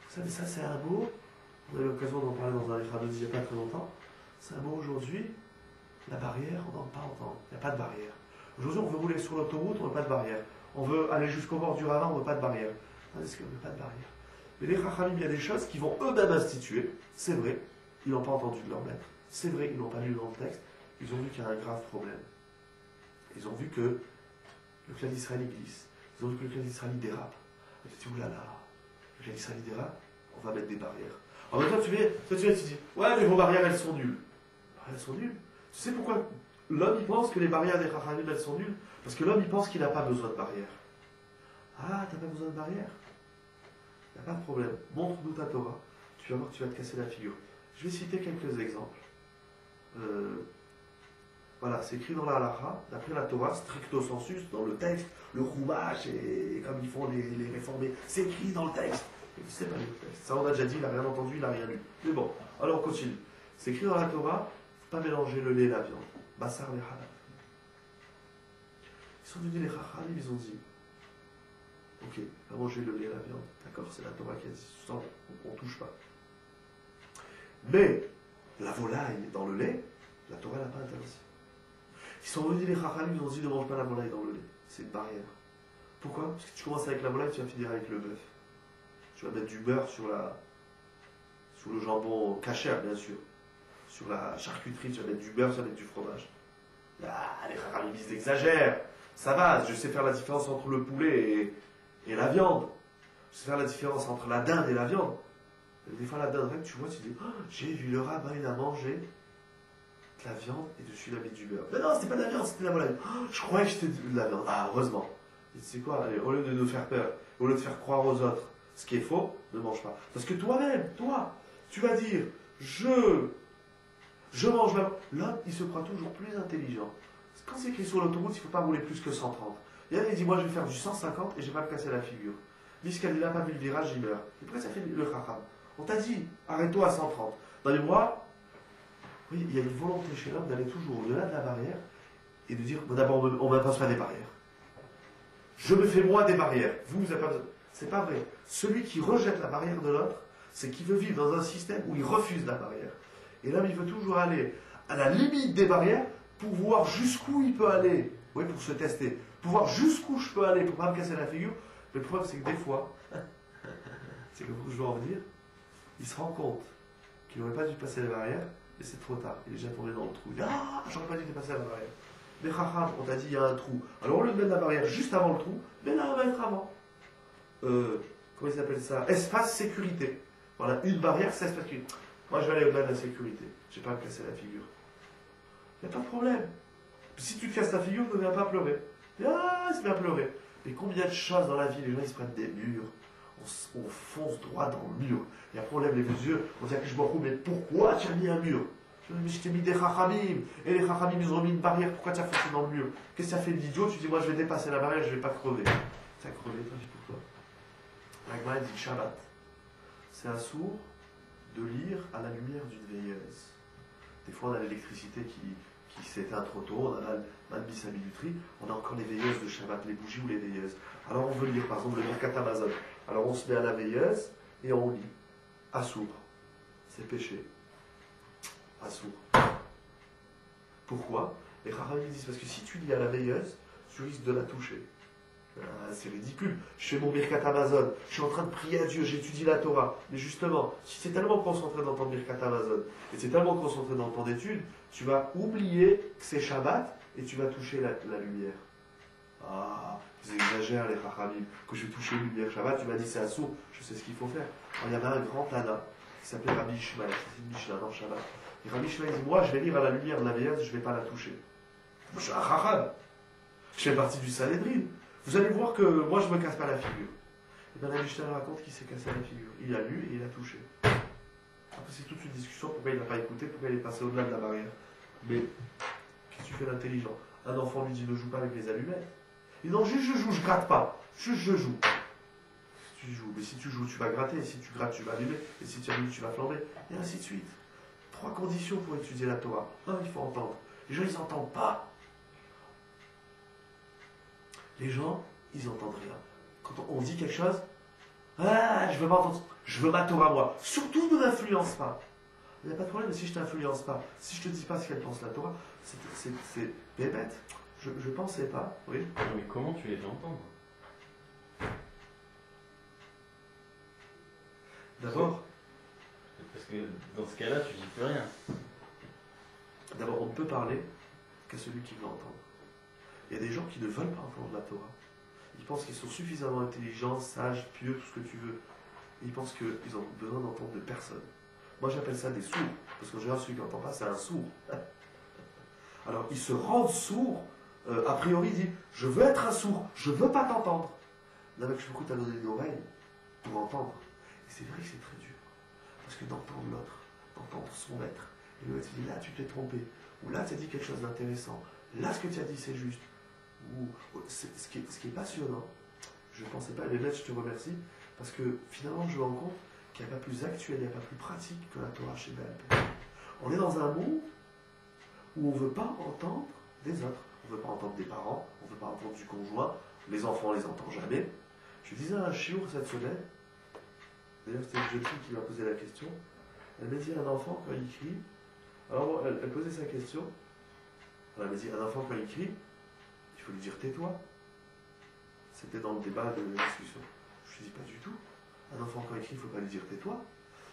S1: Vous savez, ça, c'est un mot. On a eu l'occasion d'en parler dans un Echad il n'y a pas très longtemps. C'est un mot aujourd'hui. La barrière, on n'en pas entendre. Il n'y a pas de barrière. Aujourd'hui, on veut rouler sur l'autoroute, on n'a pas de barrière. On veut aller jusqu'au bord du ravin, on veut pas de barrière. Est-ce qu'on veut pas de barrière? Mais les Chachamim, il y a des choses qui vont eux-mêmes instituer. C'est vrai, ils n'ont pas entendu de leur maître. C'est vrai, ils n'ont pas lu dans le texte. Ils ont vu qu'il y a un grave problème. Ils ont vu que le clan d'Israël glisse. Ils ont vu que le clan d'Israël dérape. Ils ont dit, oulala, le clan d'Israël dérape, on va mettre des barrières. En même temps, tu dis, ouais, mais vos barrières, elles sont nulles. Elles sont nulles. Tu sais pourquoi l'homme il pense que les barrières des Chachamim elles sont nulles, parce que l'homme il pense qu'il n'a pas besoin de barrières. Ah, t'as pas besoin de barrières? Il n'y a pas de problème. Montre-nous ta Torah, tu vas voir que tu vas te casser la figure. Je vais citer quelques exemples. Voilà, c'est écrit dans la halakha, d'après la Torah, stricto sensus, dans le texte, le rouage, et comme ils font les réformés, c'est écrit dans le texte. Et c'est pas le texte. Ça on a déjà dit, il n'a rien entendu, il n'a rien lu. Mais bon, alors on continue. C'est écrit dans la Torah, faut pas mélanger le lait et la viande. Bassar les halal. Ils sont venus les chachamim, ils ont dit, ok, pas manger le lait et la viande. D'accord, c'est la Torah qui a dit, ça, on touche pas. Mais, la volaille dans le lait, la Torah n'a pas interdit. Ils sont venus les chachamim, ils ont dit ne mange pas la volaille dans le lait. C'est une barrière. Pourquoi? Parce que tu commences avec la volaille, tu vas finir avec le bœuf. Tu vas mettre du beurre sur le jambon kasher, bien sûr. Sur la charcuterie, tu vas mettre du beurre, tu vas mettre du fromage. Ah, les chachamim, ils exagèrent. Ça va, je sais faire la différence entre le poulet et la viande. Je sais faire la différence entre la dinde et la viande. Des fois, la dinde, tu vois, tu dis, oh, j'ai vu le rabbin, il a mangé de la viande et dessus il a mis du beurre. Mais non, c'était pas de la viande, c'était de la volaille. Oh, je croyais que c'était de la viande. Ah, heureusement. Et tu sais quoi, allez, au lieu de nous faire peur, au lieu de faire croire aux autres ce qui est faux, ne mange pas. Parce que toi-même, toi, tu vas dire, je mange la... L'homme, il se croit toujours plus intelligent. Quand c'est écrit sur l'autoroute, il ne faut pas rouler plus que 130. Et là, il dit, moi, je vais faire du 150 et je ne vais pas me casser la figure. Puisqu'il n'a pas vu le virage, il meurt. Et pourquoi ça fait le chacham? On t'a dit, arrête-toi à 130. Dans les mois, oui, il y a une volonté chez l'homme d'aller toujours au-delà de la barrière et de dire, bon, d'abord, on ne m'impose pas des barrières. Je me fais moi des barrières. Vous n'avez pas besoin. C'est pas vrai. Celui qui rejette la barrière de l'autre, c'est qu'il veut vivre dans un système où il refuse la barrière. Et l'homme, il veut toujours aller à la limite des barrières pour voir jusqu'où il peut aller. Oui, pour se tester. Pour voir jusqu'où je peux aller pour ne pas me casser la figure. Mais le problème, c'est que des fois, c'est que je veux en venir, il se rend compte qu'il n'aurait pas dû passer la barrière, et c'est trop tard. Il est déjà tombé dans le trou. Il dit, ah, j'aurais pas dû dépasser la barrière. Mais chacham, on t'a dit, il y a un trou. Alors au lieu de mettre la barrière juste avant le trou, mais là, on va être avant. Comment ils appellent ça? Espace sécurité. Voilà, une barrière, c'est espace sécurité. Moi, je vais aller au-delà de la sécurité. Je ne vais pas me casser la figure. Il n'y a pas de problème. Si tu te casses la figure, ne viens pas pleurer. Ah, il se met à pleurer. Mais combien de choses dans la vie, les gens ils se prennent des murs, on fonce droit dans le mur. Et après on lève les yeux, on dit à Kishbaru, mais pourquoi tu as mis un mur? Je dis, mais je t'ai mis des chachamim, et les chachamim ils ont mis une barrière, pourquoi tu as foncé dans le mur? Qu'est-ce que tu as fait l'idiot? Tu dis, moi je vais dépasser la barrière, je ne vais pas crever. Tu as crevé, toi, dis pour toi. La Gemara dit Shabbat. C'est un sourd de lire à la lumière d'une veilleuse. Des fois on a l'électricité qui s'éteint trop tôt, on a l'albis à minuterie, on a encore les veilleuses de Shabbat, les bougies ou les veilleuses. Alors on veut lire par exemple le Birkat Hamazon. Alors on se met à la veilleuse et on lit. Assour. C'est péché. Assour. Pourquoi? Les Chachamim disent parce que si tu lis à la veilleuse, tu risques de la toucher. C'est ridicule. Je fais mon Birkat Hamazon, je suis en train de prier à Dieu, j'étudie la Torah. Mais justement, si tu es tellement concentré dans ton Birkat Hamazon et tu es tellement concentré dans ton étude, tu vas oublier que c'est Shabbat et tu vas toucher la lumière. Ah, ils exagèrent les Chachamim. Que je vais toucher une lumière Shabbat, tu m'as dit c'est assourd, je sais ce qu'il faut faire. Alors, il y avait un grand Tana qui s'appelait Rabbi Ishmael, c'est une Mishnah dans Shabbat. Et Rabbi Ishmael dit, moi je vais lire à la lumière de la veilleuse, je ne vais pas la toucher. Je suis un Chacham. Je fais partie du Sanhédrin. Vous allez voir que moi je ne me casse pas la figure. Et bien la Mishnah raconte qu'il s'est cassé la figure. Il a lu et il a touché. Après c'est toute une discussion, pourquoi il n'a pas écouté, pourquoi il est passé au-delà de la barrière. Mais qu'est-ce que tu fais d'intelligent? Un enfant lui dit ne joue pas avec les allumettes. Il dit non, juste je joue, je gratte pas. Juste je joue. Tu joues, mais si tu joues, tu vas gratter. Et si tu grattes, tu vas allumer. Et si tu allumes, tu vas flamber. Et ainsi de suite. 3 conditions pour étudier la Torah. 1, il faut entendre. Les gens, ils n'entendent pas. Les gens, ils n'entendent rien. Quand on dit quelque chose, ah, je veux pas entendre, je veux ma Torah moi. Surtout ne m'influence pas. Il n'y a pas de problème si je t'influence pas. Si je te dis pas ce qu'elle pense la Torah, c'est bébête. Je pensais pas, oui.
S2: Mais comment tu les fais entendre?
S1: D'abord.
S2: Parce que dans ce cas-là, tu dis plus rien.
S1: D'abord, on ne peut parler qu'à celui qui veut entendre. Il y a des gens qui ne veulent pas entendre la Torah. Ils pensent qu'ils sont suffisamment intelligents, sages, pieux, tout ce que tu veux. Et ils pensent qu'ils ont besoin d'entendre de personne. Moi, j'appelle ça des sourds. Parce qu'en général, celui qui n'entend pas, c'est un sourd. Alors ils se rendent sourds, a priori ils disent je veux être un sourd, je veux pas t'entendre. Là, mec, je me t'as donné une oreille pour entendre. Et c'est vrai que c'est très dur. Parce que d'entendre l'autre, d'entendre son maître, et le maître dit là tu t'es trompé, ou là tu as dit quelque chose d'intéressant, là ce que tu as dit c'est juste. Ou, ce qui est passionnant, je ne pensais pas, mais maître, je te remercie, parce que finalement je me rends compte qu'il n'y a pas plus actuel, il n'y a pas plus pratique que la Torah chez BLP. On est dans un monde où on ne veut pas entendre des autres. On ne veut pas entendre des parents, on ne veut pas entendre du conjoint, les enfants on ne les entend jamais. Je disais à un chiour cette semaine, d'ailleurs c'était une jeune fille qui m'a posé la question, elle m'a dit un enfant quand il crie, alors elle posait sa question, elle m'a dit un enfant quand il crie, il faut lui dire tais-toi. C'était dans le débat de la discussion. Je lui dis pas du tout. Un enfant quand il crie, il ne faut pas lui dire tais-toi.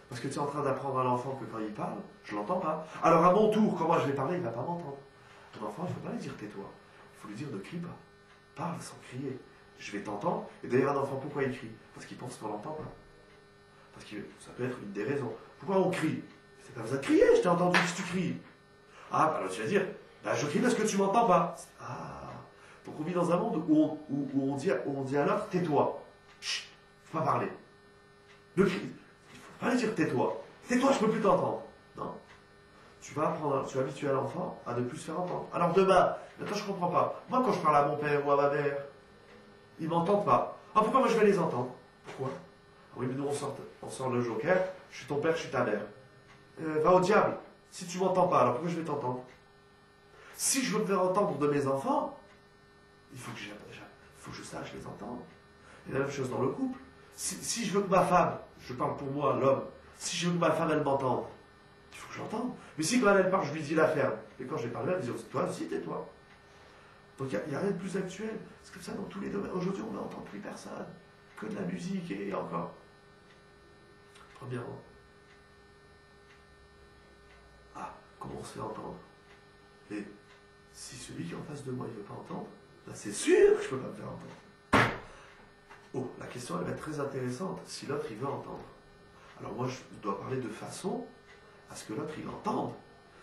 S1: Parce que tu es en train d'apprendre à l'enfant que quand il parle, je ne l'entends pas. Alors à mon tour, quand moi je vais parler, il ne va pas m'entendre. Un enfant, il ne faut pas lui dire tais-toi. Il faut lui dire ne crie pas. Parle sans crier. Je vais t'entendre. Et d'ailleurs, un enfant, pourquoi il crie? Parce qu'il pense qu'on l'entend pas. Parce que ça peut être une des raisons. Pourquoi on crie? C'est pas besoin de crier, je t'ai entendu si tu cries. Ah, bah alors tu vas dire, bah, je crie parce que tu m'entends pas. Ah. Donc on vit dans un monde où on dit à l'autre tais-toi. Chut, faut pas parler. Ne crie. Il faut pas lui dire tais-toi. Tais-toi, je peux plus t'entendre. Non. Tu vas habituer à l'enfant à ne plus se faire entendre. Alors demain, maintenant je comprends pas. Moi quand je parle à mon père ou à ma mère, ils m'entendent pas. Ah pourquoi moi je vais les entendre? Pourquoi? Ah oui mais nous on sort le joker, je suis ton père, je suis ta mère. Va au diable, si tu m'entends pas, alors pourquoi je vais t'entendre? Si je veux me faire entendre de mes enfants, il faut que je sache les entendre. Et la même chose dans le couple. Si je veux que ma femme, je parle pour moi, l'homme, si je veux que ma femme elle m'entende, il faut que j'entende. Mais si quand elle parle, je lui dis la ferme. Et quand je vais parler, elle me dit toi aussi tais-toi. Donc il n'y a rien de plus actuel. C'est comme ça dans tous les domaines. Aujourd'hui, on n'entend plus personne. Que de la musique et encore. Premièrement. Ah, comment on se fait entendre? Et si celui qui est en face de moi, il ne veut pas entendre, ben c'est sûr que je ne peux pas me faire entendre. Oh, la question, elle va être très intéressante. Si l'autre, il veut entendre. Alors moi, je dois parler de façon à ce que l'autre, il entende.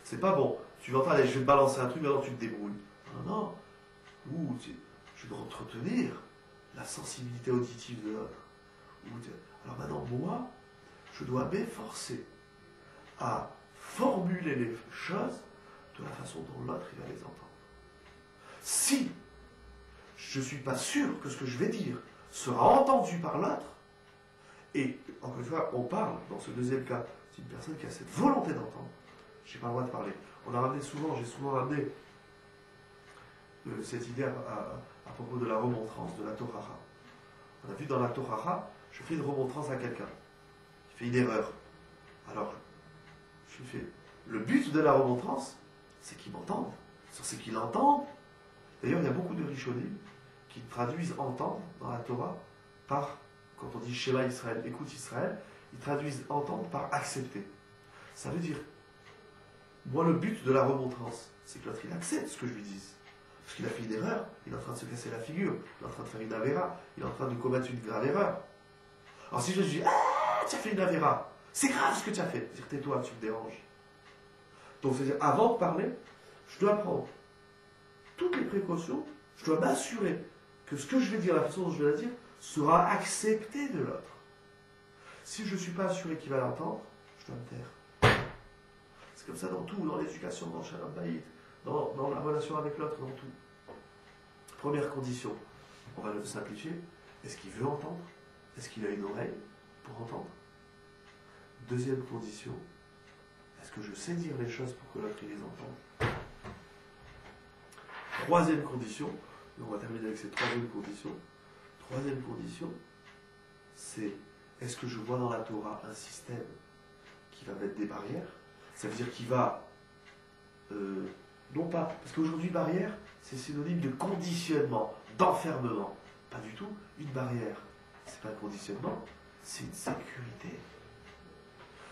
S1: C'est pas bon. Tu veux entendre, allez, je vais te balancer un truc, maintenant tu te débrouilles. Non, non. Je dois entretenir la sensibilité auditive de l'autre. Alors maintenant, moi, je dois m'efforcer à formuler les choses de la façon dont l'autre il va les entendre. Si je ne suis pas sûr que ce que je vais dire sera entendu par l'autre, et encore une fois, on parle, dans ce deuxième cas, c'est une personne qui a cette volonté d'entendre, je n'ai pas le droit de parler. J'ai souvent ramené cette idée à propos de la remontrance, de la Torah. On a vu dans la Torah, je fais une remontrance à quelqu'un qui fait une erreur. Alors, je fais. Le but de la remontrance, c'est qu'il m'entende. C'est qu'il entende. D'ailleurs, il y a beaucoup de Rishonim qui traduisent entendre dans la Torah par, quand on dit Shema Israël, écoute Israël, ils traduisent entendre par accepter. Ça veut dire, moi, le but de la remontrance, c'est que l'autre, il accepte ce que je lui dise. Parce qu'il a fait une erreur, il est en train de se casser la figure, il est en train de faire une avéra, il est en train de commettre une grave erreur. Alors si je lui dis, ah, tu as fait une avéra, c'est grave ce que tu as fait, dire tais-toi, tu me déranges. Donc c'est-à-dire, avant de parler, je dois prendre toutes les précautions, je dois m'assurer que ce que je vais dire, la façon dont je vais la dire, sera accepté de l'autre. Si je ne suis pas assuré qu'il va l'entendre, je dois me taire. C'est comme ça dans tout, dans l'éducation, dans Shalom Bayit, dans la relation avec l'autre, dans tout. Première condition, on va le simplifier. Est-ce qu'il veut entendre? Est-ce qu'il a une oreille pour entendre? Deuxième condition, est-ce que je sais dire les choses pour que l'autre les entende? Troisième condition, et on va terminer avec cette troisième condition. Troisième condition, c'est est-ce que je vois dans la Torah un système qui va mettre des barrières? Ça veut dire qu'il va non pas, parce qu'aujourd'hui barrière, c'est synonyme de conditionnement, d'enfermement. Pas du tout. Une barrière, c'est pas un conditionnement, c'est une sécurité.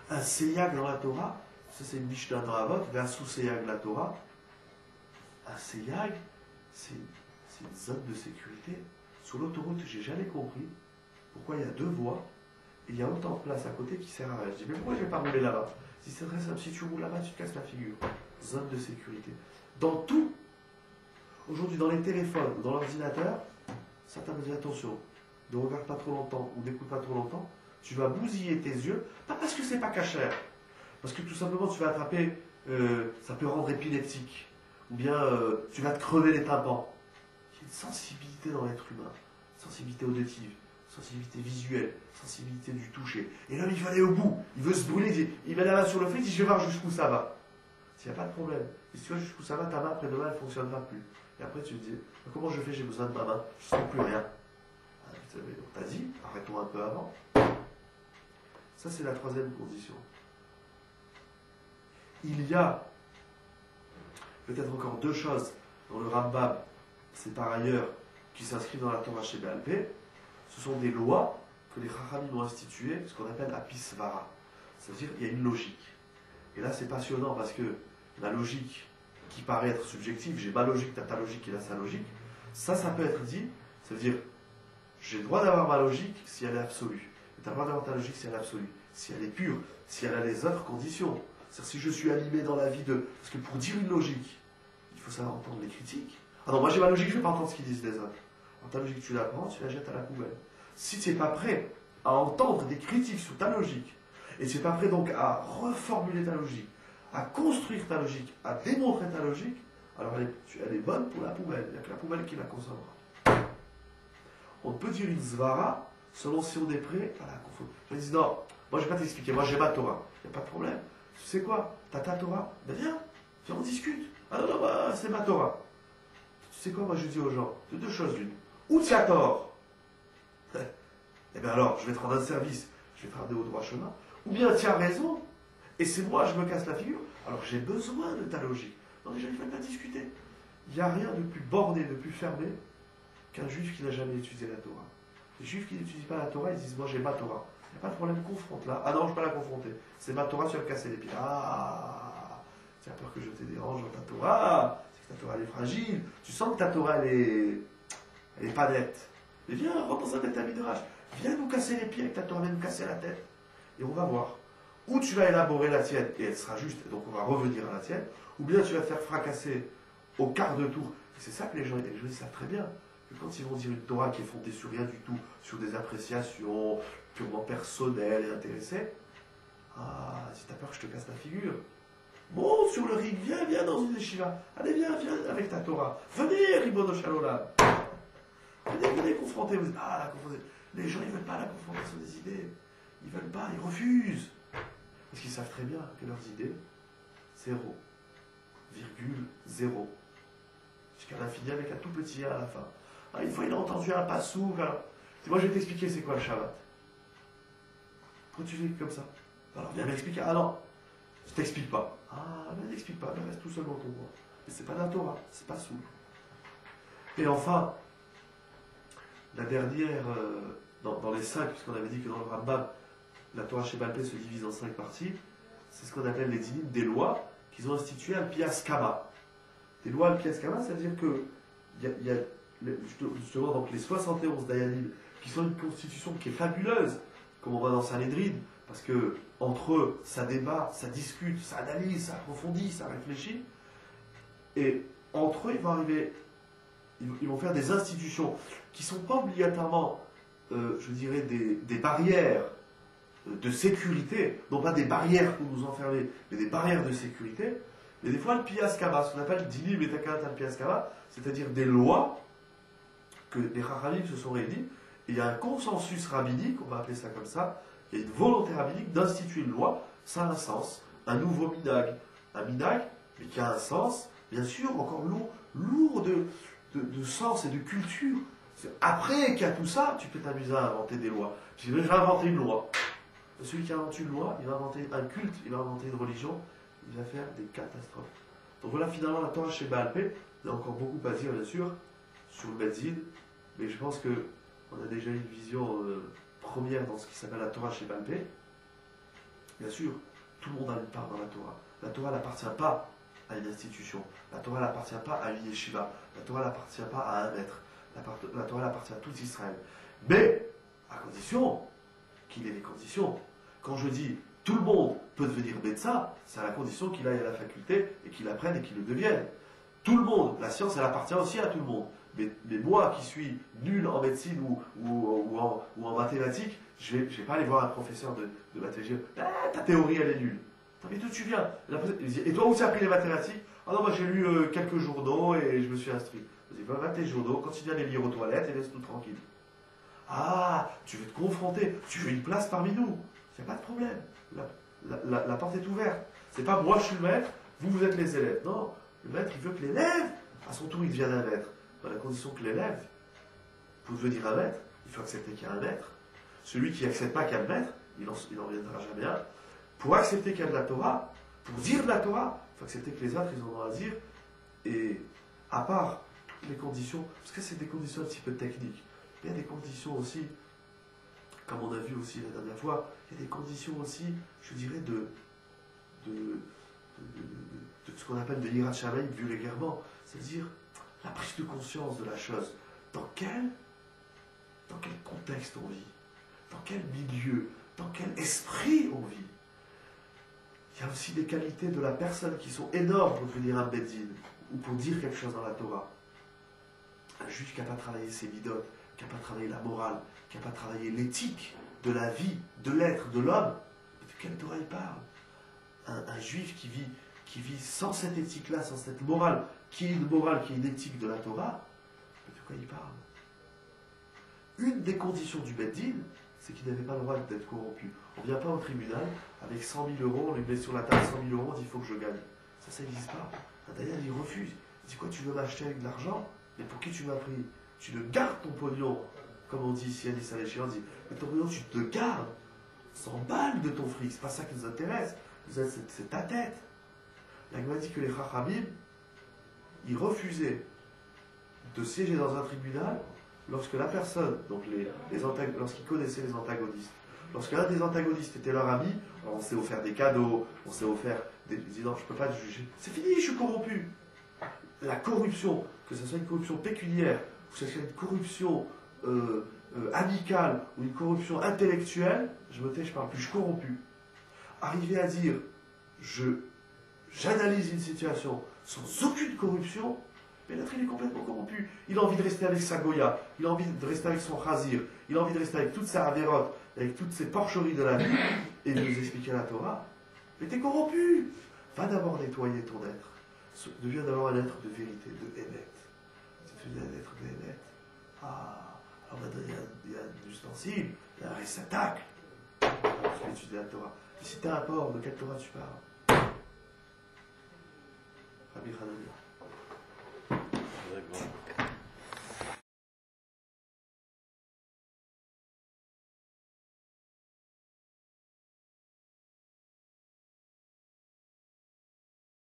S1: Un seyag dans la Torah, ça c'est une Mishnah dans Avot, versus seyag la Torah. Un seyag, c'est une zone de sécurité. Sur l'autoroute, j'ai jamais compris pourquoi il y a deux voies Et il y a autant de place à côté qui sert à rien. Je dis, mais pourquoi je ne vais pas rouler là-bas? Si c'est très simple, si tu roules là-bas, tu te casses la figure. Zone de sécurité. Dans tout, aujourd'hui, dans les téléphones ou dans l'ordinateur, certains me disent attention, ne regarde pas trop longtemps ou n'écoute pas trop longtemps, tu vas bousiller tes yeux, pas parce que c'est pas cachère, parce que tout simplement tu vas attraper, ça peut rendre épileptique, ou bien tu vas te crever les tympans. Il y a une sensibilité dans l'être humain, sensibilité auditive, sensibilité visuelle, sensibilité du toucher. Et l'homme il veut aller au bout, il veut se brûler, il met la main sur le feu, il dit je vais voir jusqu'où ça va. Il n'y a pas de problème. Et si tu vois jusqu'où ça va, ta main après-demain elle ne fonctionnera plus. Et après tu te dis, comment je fais, j'ai besoin de ma main, je ne sens plus rien. T'as dit, arrête-toi un peu avant. Ça, c'est la troisième condition. Il y a peut-être encore deux choses dans le Rambam, c'est par ailleurs, qui s'inscrivent dans la Torah chez Béalpé. Ce sont des lois que les Chachamim ont instituées, ce qu'on appelle apisvara. C'est-à-dire qu'il y a une logique. Et là, c'est passionnant parce que la logique qui paraît être subjective, j'ai ma logique, t'as ta logique, il a sa logique, ça peut être dit, ça veut dire j'ai le droit d'avoir ma logique si elle est absolue. Et tu as le droit d'avoir ta logique si elle est absolue. Si elle est pure, si elle a les autres conditions. C'est-à-dire si je suis animé dans la vie de... Parce que pour dire une logique, il faut savoir entendre les critiques. Ah non, moi j'ai ma logique, je ne vais pas entendre ce qu'ils disent les autres. Alors ta logique, tu la prends, tu la jettes à la poubelle. Si tu n'es pas prêt à entendre des critiques sur ta logique, et tu n'es pas prêt donc à reformuler ta logique, à construire ta logique, à démontrer ta logique, alors elle est bonne pour la poubelle. Il n'y a que la poubelle qui la consommera. On peut dire une zvara selon si on est prêt à la confondre. Je dis non, moi je ne vais pas t'expliquer, moi j'ai ma Torah. Il n'y a pas de problème. Tu sais quoi? T'as ta Torah? Ben viens, on discute. Ah non, non, bah, c'est ma Torah. Tu sais quoi, moi je dis aux gens, de deux choses l'une. Ou tu as tort. Eh bien alors, je vais te rendre un service, je vais te ramener au droit chemin. Ou bien tu as raison, et c'est moi, je me casse la figure, alors j'ai besoin de ta logique. Non, déjà, il ne faut pas discuter. Il n'y a rien de plus borné, de plus fermé qu'un juif qui n'a jamais étudié la Torah. Les juifs qui n'étudient pas la Torah, ils disent moi j'ai ma Torah. Il n'y a pas de problème, confronte-la. Ah non, je ne vais pas la confronter. C'est ma Torah, tu vas me casser les pieds. Ah, tu as peur que je te dérange dans ta Torah. C'est que ta Torah elle est fragile. Tu sens que ta Torah elle est pas nette. Mais viens, rentre dans un bête midrash. Viens nous casser les pieds avec ta Torah, viens nous casser la tête. Et on va voir. Ou tu vas élaborer la tienne et elle sera juste, et donc on va revenir à la tienne. Ou bien tu vas te faire fracasser au quart de tour. Et c'est ça que les gens savent très bien. Que quand ils vont dire une Torah qui est fondée sur rien du tout, sur des appréciations purement personnelles et intéressées, ah, si t'as peur que je te casse la figure, monte sur le ring, viens dans une yeshiva, allez viens avec ta Torah, venez Ribono Shalolam, venez confronter, vous dites, ah la confrontation, les gens ils veulent pas la confrontation des idées, ils veulent pas, ils refusent, parce qu'ils savent très bien que leurs idées, 0,0, jusqu'à l'infini avec un tout petit 1 à la fin. Ah, une fois il a entendu un passouk, alors, moi je vais t'expliquer c'est quoi le Shabbat. Pourquoi tu fais comme ça? Alors viens m'expliquer. Ah non, je t'explique pas. Ah, ne t'explique pas, reste tout seul dans ton coin. Mais c'est pas la Torah, c'est pas souk. Et enfin, la dernière, dans les 5, puisqu'on avait dit que dans le Rambam, la Torah chez Balpé se divise en 5 parties, c'est ce qu'on appelle les dinim, des lois qu'ils ont instituées al piaskama. Des lois al piaskama, c'est-à-dire que il y a justement donc les 71 dayanim qui sont une constitution qui est fabuleuse, comme on voit dans Sanhedrin, parce que entre eux, ça débat, ça discute, ça analyse, ça approfondit, ça réfléchit, et entre eux, ils vont faire des institutions qui ne sont pas obligatoirement, je dirais, des barrières de sécurité, non pas des barrières pour nous enfermer, mais des barrières de sécurité. Et des fois, le piaskama, ce qu'on appelle dinim et takarat al piaskama, c'est-à-dire des lois que les Chachamim se sont réunis, et il y a un consensus rabbinique, on va appeler ça comme ça, il y a une volonté rabbinique d'instituer une loi, ça a un sens, un nouveau minag, un minag, mais qui a un sens, bien sûr, encore lourd de sens et de culture. Après qu'il y a tout ça, tu peux t'amuser à inventer des lois. Je vais inventer une loi. Celui qui invente une loi, il va inventer un culte, il va inventer une religion, il va faire des catastrophes. Donc voilà finalement la Torah chez Baal Pé. Il y a encore beaucoup à dire bien sûr sur le Betzid, mais je pense qu'on a déjà une vision première dans ce qui s'appelle la Torah chez Baal Pé. Bien sûr, tout le monde a une part dans la Torah. La Torah n'appartient pas à une institution. La Torah n'appartient pas à une yeshiva. La Torah n'appartient pas à un maître. La Torah appartient à tout Israël. Mais, à condition qu'il ait les conditions. Quand je dis tout le monde peut devenir médecin, c'est à la condition qu'il aille à la faculté et qu'il apprenne et qu'il le devienne. Tout le monde, la science, elle appartient aussi à tout le monde. Mais moi qui suis nul en médecine ou en mathématiques, je vais pas aller voir un professeur de mathématiques. Ah, ta théorie, elle est nulle. Mais d'où tu viens? Et toi, où tu as appris les mathématiques? Ah non, moi j'ai lu quelques journaux et je me suis instruit. Vas-y, va tes journaux, continue à les lire aux toilettes et laisse-nous tranquille. Ah, tu veux te confronter, tu veux une place parmi nous. Il n'y a pas de problème. La porte est ouverte. C'est pas moi je suis le maître, vous êtes les élèves. Non, le maître il veut que l'élève, à son tour il devienne un maître. Dans la condition que l'élève, pour devenir un maître, il faut accepter qu'il y a un maître. Celui qui n'accepte pas qu'il y a le maître, il n'en viendra jamais un. Pour accepter qu'il y a de la Torah, pour dire de la Torah, il faut accepter que les autres ils en ont à dire. Et à part les conditions, parce que c'est des conditions un petit peu techniques, il y a des conditions aussi, comme on a vu aussi la dernière fois, il y a des conditions aussi, je dirais, de ce qu'on appelle de l'Irat Shamayim vulgairement, c'est-à-dire la prise de conscience de la chose. Dans quel contexte on vit? Dans quel milieu? Dans quel esprit on vit? Il y a aussi des qualités de la personne qui sont énormes pour devenir un Beddin, ou pour dire quelque chose dans la Torah. Un juif qui n'a pas travaillé ses midotes, qui n'a pas travaillé la morale, qui n'a pas travaillé l'éthique de la vie, de l'être, de l'homme, de quelle Torah il parle? Un juif qui vit sans cette éthique-là, sans cette morale, qui est une morale, qui est une éthique de la Torah, de quoi il parle? Une des conditions du Beddin, c'est qu'il n'avait pas le droit d'être corrompu. On ne vient pas au tribunal avec 100 000 euros, on lui met sur la table 100 000 euros, on dit il faut que je gagne. Ça n'existe pas. Un Dayan, il refuse. Il dit quoi, tu veux m'acheter avec de l'argent? Mais pour qui tu m'as pris? Tu le gardes ton pognon. Comme on dit ici à Nissan et on dit, mais ton pognon, tu te le gardes. 100 balles de ton fric, c'est pas ça qui nous intéresse. C'est ta tête. La Gemara dit que les Chachamim, ils refusaient de siéger dans un tribunal lorsque la personne, donc lorsqu'ils connaissaient les antagonistes, lorsque l'un des antagonistes était leur ami, alors on s'est offert des cadeaux, on s'est offert des... Ils disaient non, je ne peux pas te juger. C'est fini, je suis corrompu. La corruption, que ce soit une corruption pécuniaire, que ce soit une corruption amicale ou une corruption intellectuelle, je me tais, je ne parle plus, je suis corrompu. Arriver à dire, j'analyse une situation sans aucune corruption, mais l'autre il est complètement corrompu. Il a envie de rester avec sa Goya, il a envie de rester avec son Khazir, il a envie de rester avec toute sa Avérote, avec toutes ses porcheries de la vie, et de nous expliquer la Torah. Mais t'es corrompu. Va d'abord nettoyer ton être. Deviens d'abord un être de vérité, de Hémet. Tu deviens un être de Hémet. Ah, alors maintenant il y a un ustensile, il y a un réceptacle. Tu vas étudier la Torah. Et si t'as un porc, de quelle Torah tu parles? Rabbi Hanania.